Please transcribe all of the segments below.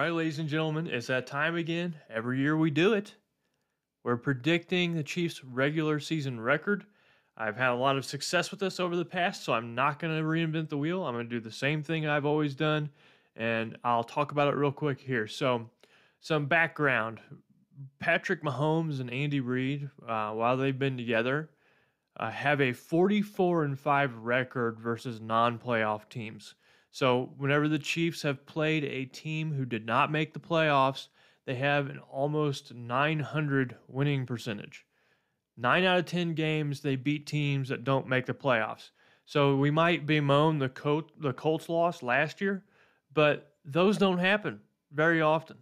right, ladies and gentlemen, it's that time again. Every year we do it. We're predicting the Chiefs' regular season record. I've had a lot of success with this over the past, so I'm not going to reinvent the wheel. I'm going to do the same thing I've always done, and I'll talk about it real quick here. So, some background: Patrick Mahomes and Andy Reid, while they've been together, have a 44-5 record versus non-playoff teams. So whenever the Chiefs have played a team who did not make the playoffs, they have an almost 900 winning percentage. 9 out of 10 games they beat teams that don't make the playoffs. So we might bemoan the Colts loss last year, but those don't happen very often.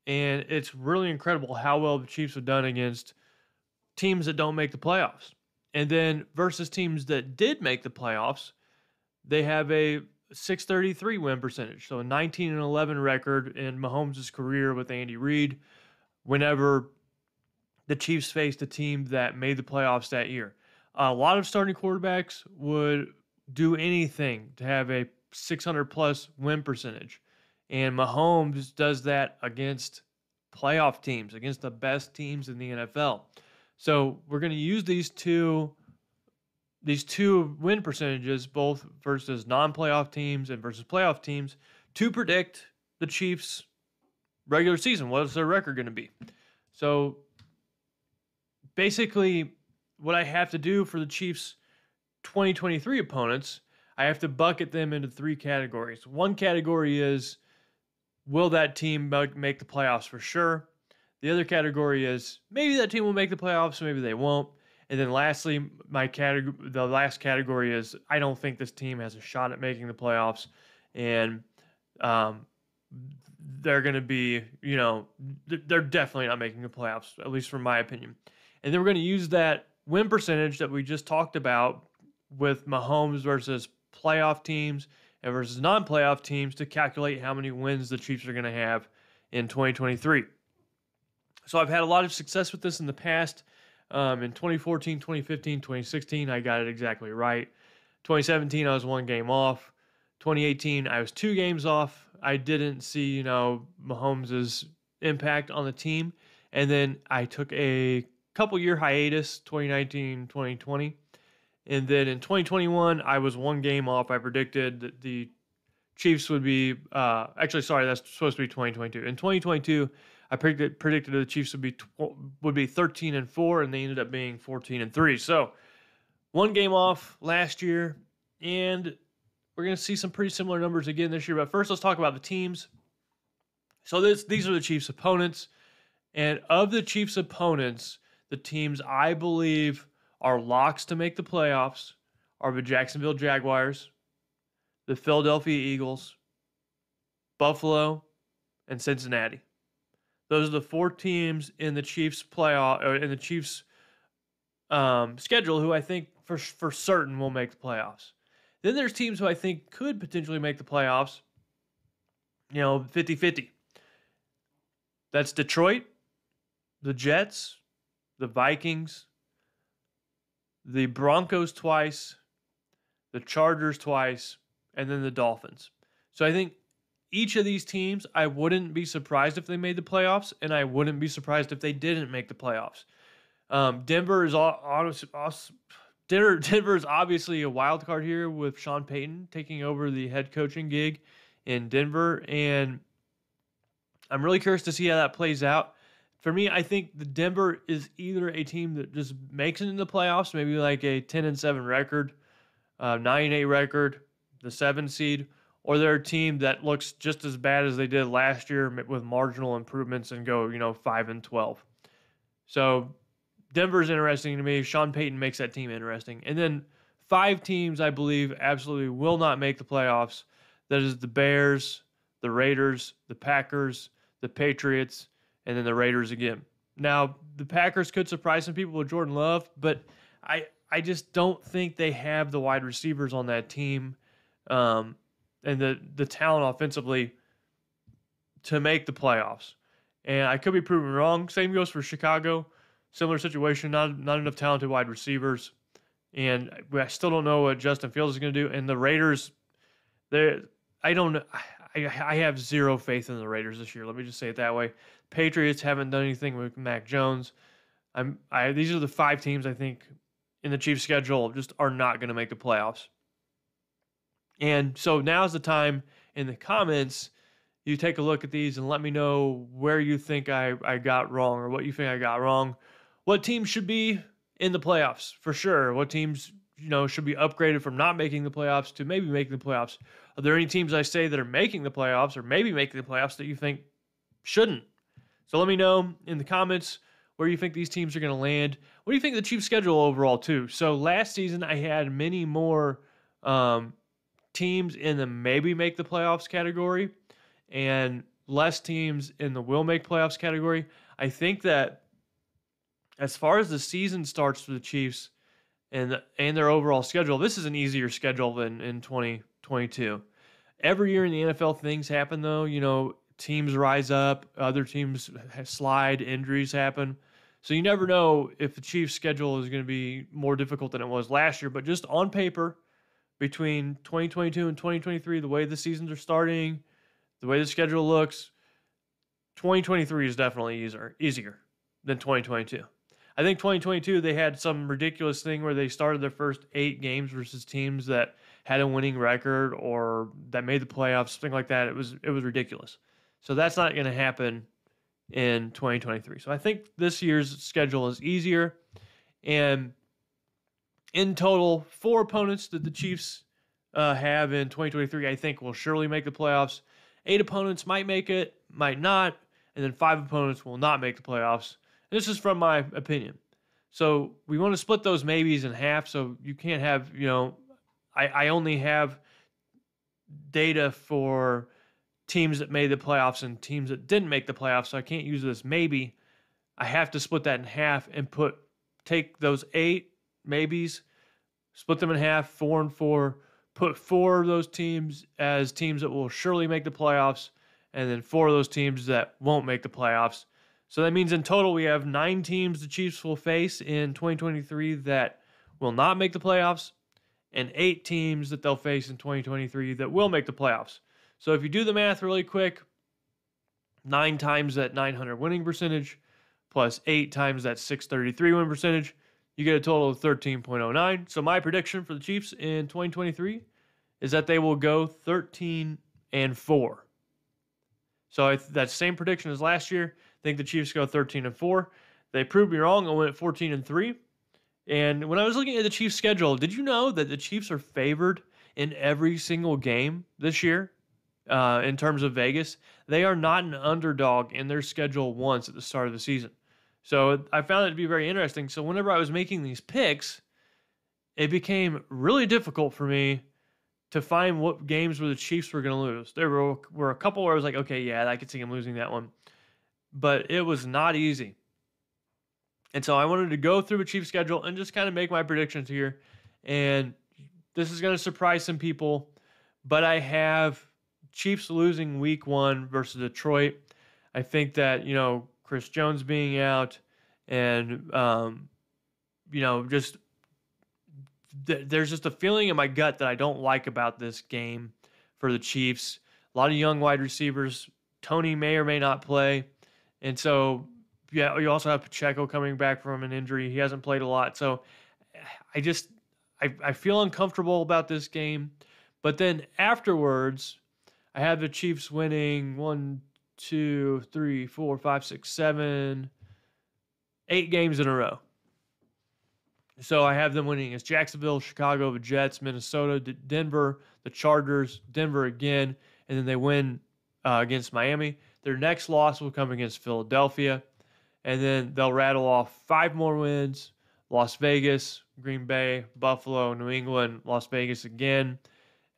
And it's really incredible how well the Chiefs have done against teams that don't make the playoffs. And then versus teams that did make the playoffs, they have a 633 win percentage. So a 19-11 record in Mahomes' career with Andy Reid whenever the Chiefs faced a team that made the playoffs that year. A lot of starting quarterbacks would do anything to have a 600 plus win percentage. And Mahomes does that against playoff teams, against the best teams in the NFL. So we're going to use these two win percentages, both versus non-playoff teams and versus playoff teams, to predict the Chiefs' regular season. What is their record going to be? So basically, what I have to do for the Chiefs' 2023 opponents, I have to bucket them into three categories. One category is, will that team make the playoffs for sure? The other category is, maybe that team will make the playoffs, maybe they won't. And then lastly, the last category is, I don't think this team has a shot at making the playoffs. And they're going to be, they're definitely not making the playoffs, at least from my opinion. And then we're going to use that win percentage that we just talked about with Mahomes versus playoff teams and versus non-playoff teams to calculate how many wins the Chiefs are going to have in 2023. So I've had a lot of success with this in the past. In 2014, 2015, 2016, I got it exactly right. 2017, I was 1 game off. 2018, I was 2 games off. I didn't see, Mahomes' impact on the team. And then I took a couple-year hiatus, 2019, 2020. And then in 2021, I was 1 game off. I predicted that the Chiefs would be that's supposed to be 2022. In 2022, I predicted the Chiefs would be 13-4, and they ended up being 14-3. So 1 game off last year, and we're going to see some pretty similar numbers again this year. But first, let's talk about the teams. So these are the Chiefs' opponents, and of the Chiefs' opponents, the teams I believe are locks to make the playoffs are the Jacksonville Jaguars, the Philadelphia Eagles, Buffalo, and Cincinnati. Those are the 4 teams in the Chiefs schedule who I think for certain will make the playoffs. Then there's teams who I think could potentially make the playoffs, 50-50. That's Detroit, the Jets, the Vikings, the Broncos twice, the Chargers twice, and then the Dolphins. So I think each of these teams, I wouldn't be surprised if they made the playoffs, and I wouldn't be surprised if they didn't make the playoffs. Denver is obviously a wild card here with Sean Payton taking over the head coaching gig in Denver, and I'm really curious to see how that plays out. For me, I think the Denver is either a team that just makes it in the playoffs, maybe like a 10-7 record, 9-8 record, the 7 seed, or they're a team that looks just as bad as they did last year with marginal improvements and go, 5-12. So Denver's interesting to me. Sean Payton makes that team interesting. And then 5 teams I believe absolutely will not make the playoffs. That is the Bears, the Raiders, the Packers, the Patriots, and then the Raiders again. Now, the Packers could surprise some people with Jordan Love, but I just don't think they have the wide receivers on that team and the talent offensively to make the playoffs. And I could be proven wrong. Same goes for Chicago. Similar situation, not enough talented wide receivers. And I still don't know what Justin Fields is going to do. And the Raiders, I don't know. I have zero faith in the Raiders this year. Let me just say it that way. Patriots haven't done anything with Mac Jones. These are the 5 teams I think in the Chiefs' schedule just are not going to make the playoffs. And so now's the time in the comments you take a look at these and let me know where you think I got wrong or what you think I got wrong. What teams should be in the playoffs for sure? What teams should be upgraded from not making the playoffs to maybe making the playoffs? Are there any teams I say that are making the playoffs or maybe making the playoffs that you think shouldn't? So let me know in the comments where you think these teams are going to land. What do you think of the Chiefs' schedule overall too? So last season I had many more teams in the maybe make the playoffs category and less teams in the will make playoffs category. I think that as far as the season starts for the Chiefs and their overall schedule, this is an easier schedule than in 2022. Every year in the NFL, things happen though. Teams rise up, other teams slide, injuries happen. So you never know if the Chiefs' schedule is going to be more difficult than it was last year. But just on paper, between 2022 and 2023, the way the seasons are starting, the way the schedule looks, 2023 is definitely easier than 2022. I think 2022, they had some ridiculous thing where they started their first 8 games versus teams that had a winning record or that made the playoffs, something like that. It was ridiculous. So that's not going to happen in 2023. So I think this year's schedule is easier. And in total, 4 opponents that the Chiefs have in 2023, I think will surely make the playoffs. 8 opponents might make it, might not, and then 5 opponents will not make the playoffs. And this is from my opinion. So we want to split those maybes in half. So you can't have, I only have data for teams that made the playoffs and teams that didn't make the playoffs. So I can't use this maybe. I have to split that in half and take those 8 maybes, split them in half, 4 and 4, put 4 of those teams as teams that will surely make the playoffs, and then 4 of those teams that won't make the playoffs. So that means in total we have 9 teams the Chiefs will face in 2023 that will not make the playoffs, and 8 teams that they'll face in 2023 that will make the playoffs. So if you do the math really quick, 9 times that 900 winning percentage plus 8 times that 633 win percentage, you get a total of 13.09. So my prediction for the Chiefs in 2023 is that they will go 13-4. So that same prediction as last year. I think the Chiefs go 13-4. They proved me wrong. I went at 14-3. And when I was looking at the Chiefs' schedule, did you know that the Chiefs are favored in every single game this year in terms of Vegas? They are not an underdog in their schedule once at the start of the season. So I found it to be very interesting. So whenever I was making these picks, it became really difficult for me to find what games where the Chiefs were going to lose. There were a couple where I was like, okay, yeah, I could see them losing that one. But it was not easy. And so I wanted to go through a Chiefs schedule and just kind of make my predictions here. And this is going to surprise some people, but I have Chiefs losing week 1 versus Detroit. I think that, Chris Jones being out and, there's just a feeling in my gut that I don't like about this game for the Chiefs. A lot of young wide receivers. Tony may or may not play. And so, yeah, you also have Pacheco coming back from an injury. He hasn't played a lot. So I feel uncomfortable about this game. But then afterwards, I have the Chiefs winning 1, 2, 3, 4, 5, 6, 7, 8 games in a row. So I have them winning against Jacksonville, Chicago, the Jets, Minnesota, Denver, the Chargers, Denver again, and then they win against Miami. Their next loss will come against Philadelphia, and then they'll rattle off 5 more wins: Las Vegas, Green Bay, Buffalo, New England, Las Vegas again,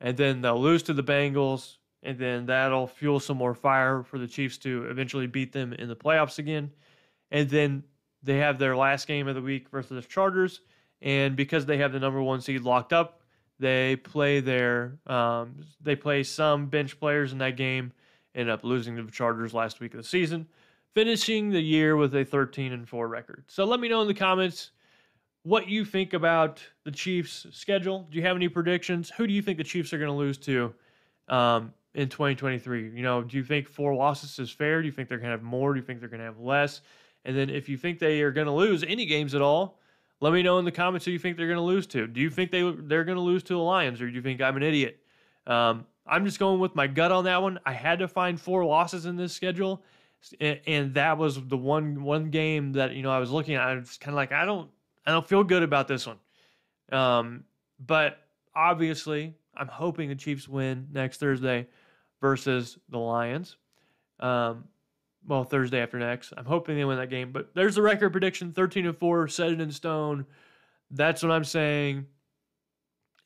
and then they'll lose to the Bengals, and then that'll fuel some more fire for the Chiefs to eventually beat them in the playoffs again. And then they have their last game of the week versus the Chargers, and because they have the number 1 seed locked up, they play some bench players in that game, end up losing to the Chargers last week of the season, finishing the year with a 13-4 record. So let me know in the comments what you think about the Chiefs' schedule. Do you have any predictions? Who do you think the Chiefs are going to lose to in 2023? You know, do you think 4 losses is fair? Do you think they're going to have more? Do you think they're going to have less? And then if you think they are going to lose any games at all, let me know in the comments who you think they're going to lose to. Do you think they're going to lose to the Lions, or do you think I'm an idiot? I'm just going with my gut on that one. I had to find 4 losses in this schedule, and that was the one game that, you know, I was looking at. I was kind of like, I don't feel good about this one. But obviously, I'm hoping the Chiefs win next Thursday versus the Lions. Well, Thursday after next. I'm hoping they win that game. But there's the record prediction, 13-4, set it in stone. That's what I'm saying.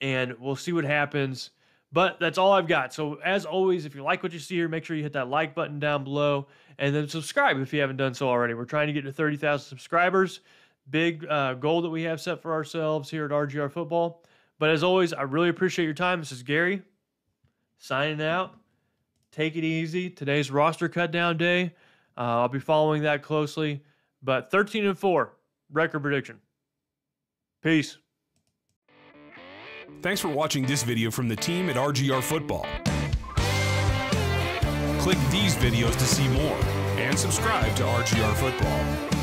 And we'll see what happens. But that's all I've got. So as always, if you like what you see here, make sure you hit that like button down below. And then subscribe if you haven't done so already. We're trying to get to 30,000 subscribers. Big goal that we have set for ourselves here at RGR Football. But as always, I really appreciate your time. This is Gary signing out. Take it easy. Today's roster cut down day. I'll be following that closely. But 13-4, record prediction. Peace. Thanks for watching this video from the team at RGR Football. Click these videos to see more and subscribe to RGR Football.